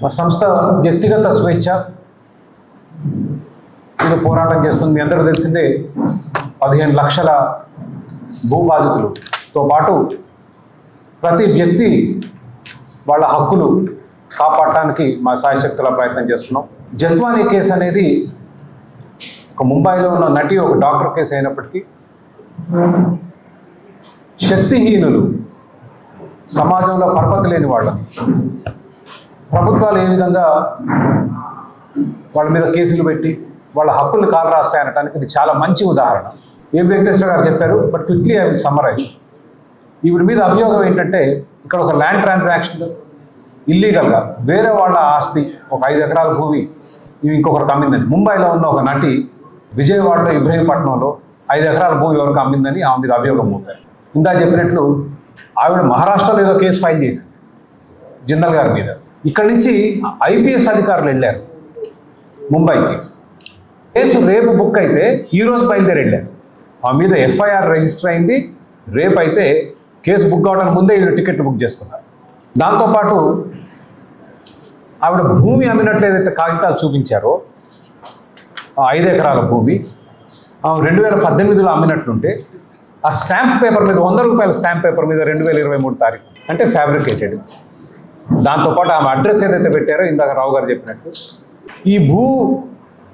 మా సంస్థ వ్యక్తిగత స్వేచ్ఛ మీద పోరాటం చేస్తుంది. మీ అందరూ తెలిసిందే 15 లక్షల భూబాధితులతో పాటు ప్రతి వ్యక్తి వాళ్ళ హక్కులు కాపాడటానికి మా సాయశక్తుల ప్రయత్నం చేస్తున్నాం. జత్వానీ కేసు అనేది ఒక ముంబైలో ఉన్న నటి ఒక డాక్టర్ కేసు అయినప్పటికీ శక్తిహీనులు, సమాజంలో పరపతి లేని వాళ్ళని ప్రభుత్వాలు ఏ విధంగా వాళ్ళ మీద కేసులు పెట్టి వాళ్ళ హక్కుల్ని కాలు రాస్తాయనడానికి ఇది చాలా మంచి ఉదాహరణ. ఏం వెంకటేశ్వర గారు చెప్పారు, but quickly I will summarise. ఈవిడ మీద అభియోగం ఏంటంటే ఇక్కడ ఒక ల్యాండ్ ట్రాన్సాక్షన్ ఇల్లీగల్గా వేరే వాళ్ళ ఆస్తి ఒక 5 ఎకరాల భూమి ఇంకొకరికి అమ్మిందని, ముంబైలో ఉన్న ఒక నటి విజయవాడలో ఇబ్రహీంపట్నంలో 5 ఎకరాల భూమి ఎవరికి అమ్మిందని ఆమె మీద అభియోగం మోపారు. ఇందా చెప్పినట్లు ఆవిడ మహారాష్ట్రలో ఏదో కేసు ఫైల్ చేసింది జిందల్ గారి మీద. ఇక్కడి నుంచి ఐపీఎస్ అధికారులు వెళ్ళారు ముంబైకి. కేసు రేపు బుక్ అయితే ఈరోజు బయలుదేరి వెళ్ళారు. ఆ మీద ఎఫ్ఐఆర్ రిజిస్టర్ అయింది. రేపు అయితే కేసు బుక్ అవడానికి ముందే వీళ్ళు టికెట్ బుక్ చేసుకున్నారు. దాంతోపాటు ఆవిడ భూమి అమ్మినట్లు ఏదైతే కాగితాలు చూపించారో 5 ఎకరాల భూమి 2018లో అమ్మినట్లుంటే ఆ స్టాంప్ పేపర్ మీద 100 రూపాయల స్టాంప్ పేపర్ మీద 2023 తారీఖు అంటే ఫ్యాబ్రికేటెడ్. దాంతోపాటు ఆమె అడ్రస్ ఏదైతే పెట్టారో ఇందాక రావు గారు చెప్పినట్టు ఈ భూ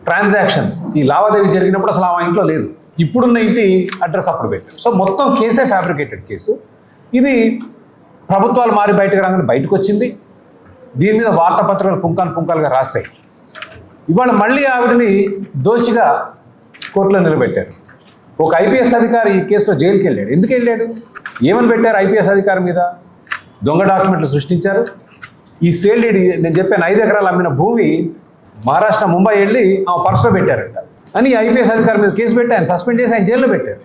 ట్రాన్సాక్షన్ ఈ లావాదేవీ జరిగినప్పుడు అసలు ఆ ఇంట్లో లేదు. ఇప్పుడున్న ఇంటి అడ్రస్ అప్పుడు పెట్టారు. సో మొత్తం కేసే ఫ్యాబ్రికేటెడ్ కేసు. ఇది ప్రభుత్వాలు మారి బయటకు రాగానే బయటకు వచ్చింది. దీని మీద వార్తాపత్రికలు పుంకాలుగా రాశాయి. ఇవాళ మళ్ళీ ఆవిడని దోషిగా కోర్టులో నిలబెట్టారు. ఒక ఐపీఎస్ అధికారి ఈ కేసులో జైలుకి వెళ్ళాడు. ఎందుకు వెళ్ళాడు? ఏమని పెట్టారు ఐపీఎస్ అధికారి మీద? దొంగ డాక్యుమెంట్లు సృష్టించారు. ఈ సేల్ డీడ్ నేను చెప్పాను 5 ఎకరాలు అమ్మిన భూమి మహారాష్ట్ర ముంబై వెళ్ళి ఆమె పర్సులో పెట్టారంట అని ఐపీఎస్ అధికారి మీద కేసు పెట్టి ఆయన సస్పెండ్ చేసి ఆయన జైల్లో పెట్టారు.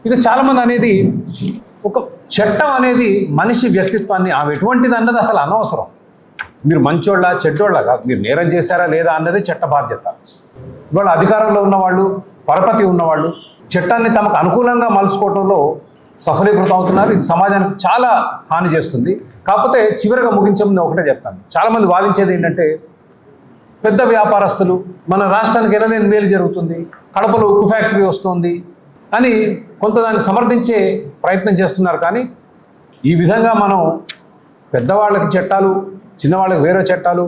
ఇక చాలామంది అనేది ఒక చట్టం అనేది మనిషి వ్యక్తిత్వాన్ని ఆమె ఎటువంటిది అన్నది అసలు అనవసరం. మీరు మంచోళ్ళ చెడ్డోళ్ళ కాదు, మీరు నేరం చేశారా లేదా అన్నది చట్ట బాధ్యత. ఇవాళ అధికారంలో ఉన్నవాళ్ళు, పరపతి ఉన్నవాళ్ళు చట్టాన్ని తమకు అనుకూలంగా మలుచుకోవడంలో సఫలీకృతం అవుతున్నారు. ఇది సమాజానికి చాలా హాని చేస్తుంది. కాకపోతే చివరిగా ముగించే ముందు ఒకటే చెప్తాను. చాలామంది వాదించేది ఏంటంటే పెద్ద వ్యాపారస్తులు మన రాష్ట్రానికి ఎనలేని మేలు జరుగుతుంది, కడపలో ఉక్కు ఫ్యాక్టరీ వస్తుంది అని కొంత దాన్ని సమర్థించే ప్రయత్నం చేస్తున్నారు. కానీ ఈ విధంగా మనం పెద్దవాళ్ళకి చట్టాలు, చిన్నవాళ్ళకి వేరే చట్టాలు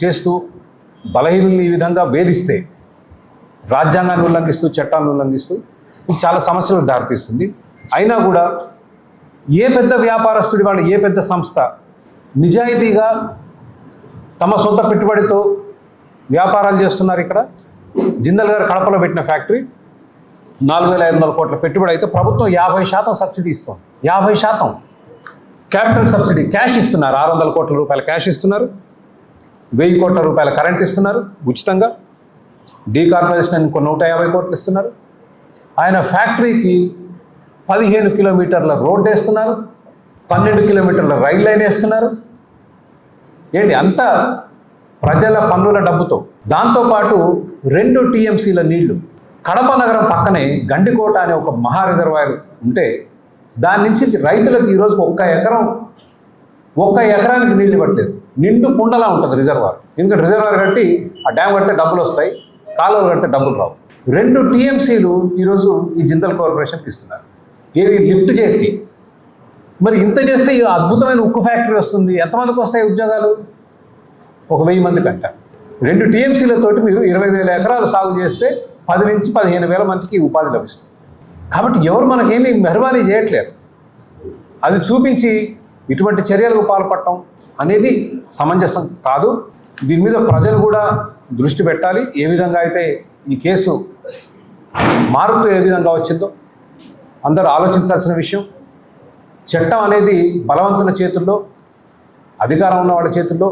చేస్తూ బలహీనుల్ని ఈ విధంగా వేధిస్తే, రాజ్యాంగాన్ని ఉల్లంఘిస్తూ చట్టాలను ఉల్లంఘిస్తూ ఇది చాలా సమస్యలకు దారితీస్తుంది. అయినా కూడా ఏ పెద్ద వ్యాపారస్తుడి వాళ్ళు, ఏ పెద్ద సంస్థ నిజాయితీగా తమ సొంత పెట్టుబడితో వ్యాపారాలు చేస్తున్నారు. ఇక్కడ జిందల్ గారు కడపలో పెట్టిన ఫ్యాక్టరీ 4,500 కోట్ల పెట్టుబడి అయితే ప్రభుత్వం 50% సబ్సిడీ ఇస్తుంది. 50% క్యాపిటల్ సబ్సిడీ, క్యాష్ ఇస్తున్నారు. 600 కోట్ల రూపాయల క్యాష్ ఇస్తున్నారు, 1000 కోట్ల రూపాయల కరెంట్ ఇస్తున్నారు ఉచితంగా. డీకార్పొరేషన్ అని 150 కోట్లు ఇస్తున్నారు. ఆయన ఫ్యాక్టరీకి 15 కిలోమీటర్ల రోడ్డు వేస్తున్నారు, 12 కిలోమీటర్ల రైల్ లైన్ వేస్తున్నారు. ఏంటి అంతా ప్రజల పన్నుల డబ్బుతో. దాంతోపాటు 2 టీఎంసీల నీళ్లు కడప నగరం పక్కనే గండికోట అనే ఒక మహా రిజర్వాయర్ ఉంటే దాని నుంచి రైతులకు ఈరోజు ఒక్క ఎకరానికి నీళ్ళు ఇవ్వట్లేదు. నిండు కుండలా ఉంటుంది రిజర్వాయర్. ఎందుకంటే రిజర్వాయర్ కట్టి ఆ డ్యామ్ కడితే డబ్బులు వస్తాయి, కాలువలు కడితే డబ్బులు రావు. 2 టీఎంసీలు ఈరోజు ఈ జిందల్ కార్పొరేషన్కి ఇస్తున్నారు. ఏది లిఫ్ట్ చేసి. మరి ఇంత చేస్తే ఈ అద్భుతమైన ఉక్కు ఫ్యాక్టరీ వస్తుంది. ఎంతమందికి వస్తాయి ఉద్యోగాలు? 1000 మందికి అంట. 2 టీఎంసీలతోటి మీరు 20,000 ఎకరాలు సాగు చేస్తే 10 నుంచి 15,000 మందికి ఉపాధి లభిస్తుంది. కాబట్టి ఎవరు మనకేమీ మెహర్బానీ చేయట్లేదు. అది చూపించి ఇటువంటి చర్యలకు పాల్పడటం అనేది సమంజసం కాదు. దీని మీద ప్రజలు కూడా దృష్టి పెట్టాలి. ఏ విధంగా అయితే ఈ కేసు మారుతూ ఏ విధంగా వచ్చిందో అందరూ ఆలోచించాల్సిన విషయం. చట్టం అనేది బలవంతుల చేతుల్లో, అధికారం ఉన్న వాళ్ళ చేతుల్లో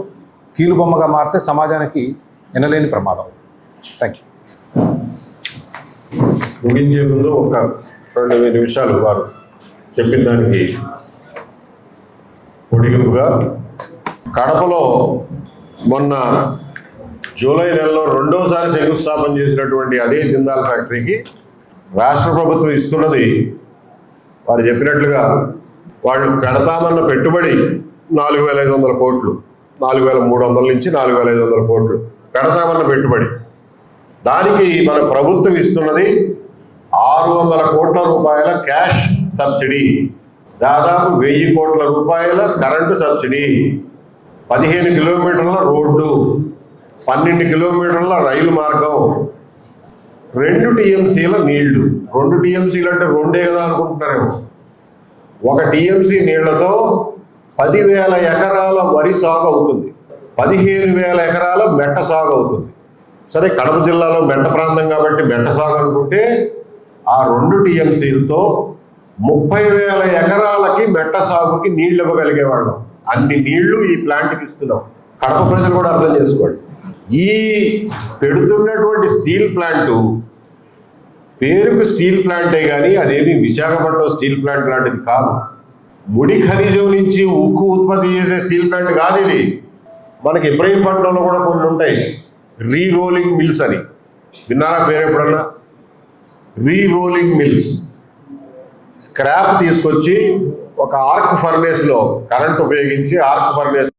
కీలుబొమ్మగా మారితే సమాజానికి ఎనలేని ప్రమాదం. Thank you. ముగించే ముందు ఒక 2 నిమిషాలు వారు చెప్పిన దానికి పొడిగింపుగా, కడపలో మొన్న జూలై నెలలో 2వసారి శంకుస్థాపన చేసినటువంటి అదే జిందాల్ ఫ్యాక్టరీకి రాష్ట్ర ప్రభుత్వం ఇస్తున్నది వారు చెప్పినట్లుగా వాళ్ళు పెడతామన్న పెట్టుబడి 4,500 కోట్లు. 4,300 నుంచి 4,500 కోట్లు పెడతామన్న పెట్టుబడి. దానికి మన ప్రభుత్వం ఇస్తున్నది 600 కోట్ల రూపాయల క్యాష్ సబ్సిడీ, దాదాపు 1000 కోట్ల రూపాయల కరెంటు సబ్సిడీ, 15 కిలోమీటర్ల రోడ్డు, 12 కిలోమీటర్ల రైలు మార్గం, 2 టీఎంసీల నీళ్లు. 2 టీఎంసీలు అంటే 2 కదా అనుకుంటున్నారేమో. 1 టీఎంసీ నీళ్లతో 10,000 ఎకరాల వరి సాగు అవుతుంది, 15,000 ఎకరాల మెట్ట సాగు అవుతుంది. సరే, కడప జిల్లాలో మెట్ట ప్రాంతం కాబట్టి మెట్ట సాగు అనుకుంటే ఆ 2 టీఎంసీలతో 30,000 ఎకరాలకి మెట్ట సాగుకి నీళ్లు ఇవ్వగలిగేవాళ్ళం. అన్ని నీళ్లు ఈ ప్లాంట్కి ఇస్తున్నాం. కడప ప్రజలు కూడా అర్థం చేసుకోండి. ఈ పెడుతున్నటువంటి స్టీల్ ప్లాంటు పేరుకు స్టీల్ ప్లాంటే కానీ అదేమి విశాఖపట్నం స్టీల్ ప్లాంట్ లాంటిది కాదు. ముడి ఖనిజం నుంచి ఉక్కు ఉత్పత్తి చేసే స్టీల్ ప్లాంట్ కాదు ఇది. మనకి ఇబ్రహీంపట్నంలో కూడా కొన్ని ఉంటాయి, రీరోలింగ్ మిల్స్ అని. విన్నారా పేరు ఎప్పుడన్నా? రీరోలింగ్ మిల్స్. స్క్రాప్ తీసుకొచ్చి ఒక ఆర్క్ ఫర్నేస్లో కరెంట్ ఉపయోగించి ఆర్క్ ఫర్నేస్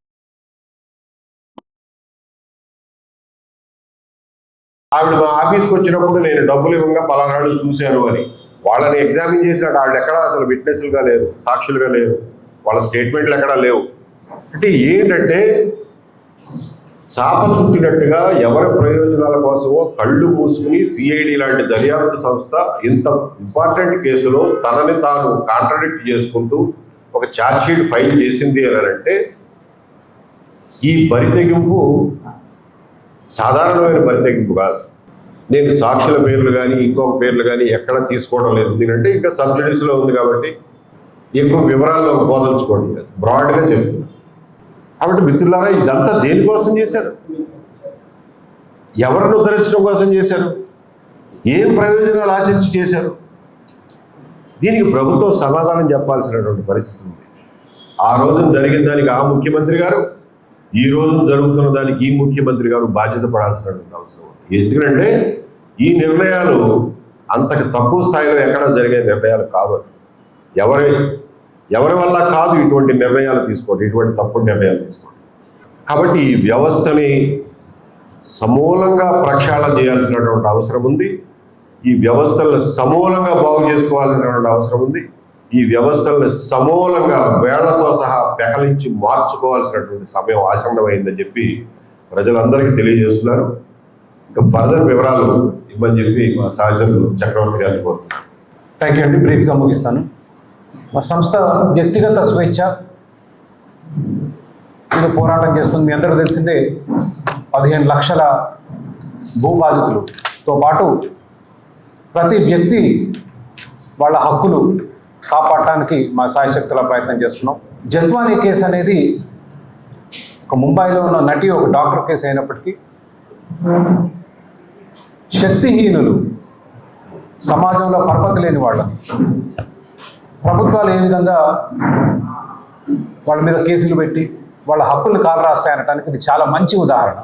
ఆవిడ మా ఆఫీస్కి వచ్చినప్పుడు నేను డబ్బులు ఇవ్వగా పలానాళ్ళు చూశాను అని వాళ్ళని ఎగ్జామిన్ చేసినట్టు వాళ్ళు ఎక్కడా అసలు విట్నెస్లుగా లేరు, సాక్షులుగా లేరు, వాళ్ళ స్టేట్మెంట్లు ఎక్కడా లేవు. అంటే ఏంటంటే చాప చుట్టినట్టుగా ఎవరి ప్రయోజనాల కోసమో కళ్ళు మూసుకుని సిఐడి లాంటి దర్యాప్తు సంస్థ ఇంత ఇంపార్టెంట్ కేసులో తనని తాను కాంట్రడిక్ట్ చేసుకుంటూ ఒక ఛార్జ్షీట్ ఫైల్ చేసింది అని అంటే ఈ బరితెగింపు సాధారణమైన బరితెగింపు కాదు. నేను సాక్షుల పేర్లు కానీ ఇంకొక పేర్లు కానీ ఎక్కడ తీసుకోవడం లేదు, ఎందుకంటే ఇంకా సబ్సిడీస్లో ఉంది కాబట్టి ఎక్కువ వివరాల్లో బోధించుకోండి, బ్రాడ్గా చెప్తున్నా. కాబట్టి మిత్రులారా, ఇదంతా దేనికోసం చేశారు? ఎవరిని ఉద్ధరించడం కోసం చేశారు? ఏం ప్రయోజనాలు ఆశించి చేశారు? దీనికి ప్రభుత్వం సమాధానం చెప్పాల్సినటువంటి పరిస్థితి ఉంది. ఆ రోజున జరిగిన దానికి ఆ ముఖ్యమంత్రి గారు, ఈ రోజు జరుగుతున్న దానికి ఈ ముఖ్యమంత్రి గారు బాధ్యత పడాల్సినటువంటి అవసరం ఉంది. ఎందుకంటే ఈ నిర్ణయాలు అంతకు తక్కువ స్థాయిలో ఎక్కడ జరిగే నిర్ణయాలు కావు. ఎవరి వల్ల కాదు ఇటువంటి నిర్ణయాలు తీసుకోండి, ఇటువంటి తప్పుడు నిర్ణయాలు తీసుకోండి. కాబట్టి ఈ వ్యవస్థని సమూలంగా ప్రక్షాళన చేయాల్సినటువంటి అవసరం ఉంది. ఈ వ్యవస్థలను సమూలంగా బాగు చేసుకోవాల్సినటువంటి అవసరం ఉంది. ఈ వ్యవస్థలను సమూలంగా వేళ్లతో సహా పెకలించి మార్చుకోవాల్సినటువంటి సమయం ఆసన్నమైందని చెప్పి ప్రజలందరికీ తెలియజేస్తున్నారు. ఇంకా ఫర్దర్ వివరాలు ఇవ్వని చెప్పి మా సహచరులు చక్రవర్తి గారిని కోరుతున్నాను. థ్యాంక్ యూ అండి. బ్రీఫ్గా ముగిస్తాను. మా సంస్థ వ్యక్తిగత స్వేచ్ఛ మీద పోరాటం చేస్తుంది. మీ అందరూ తెలిసిందే, 15 లక్షల భూబాధితులతో పాటు ప్రతి వ్యక్తి వాళ్ళ హక్కులు కాపాడటానికి మా సాయశక్తుల ప్రయత్నం చేస్తున్నాం. జత్వానీ కేసు అనేది ఒక ముంబైలో ఉన్న నటి ఒక డాక్టర్ కేసు అయినప్పటికీ శక్తిహీనులు, సమాజంలో పరపతి లేని వాళ్ళని ప్రభుత్వాలు ఏ విధంగా వాళ్ళ మీద కేసులు పెట్టి వాళ్ళ హక్కుల్ని కాలరాస్తాయనటానికి ఇది చాలా మంచి ఉదాహరణ.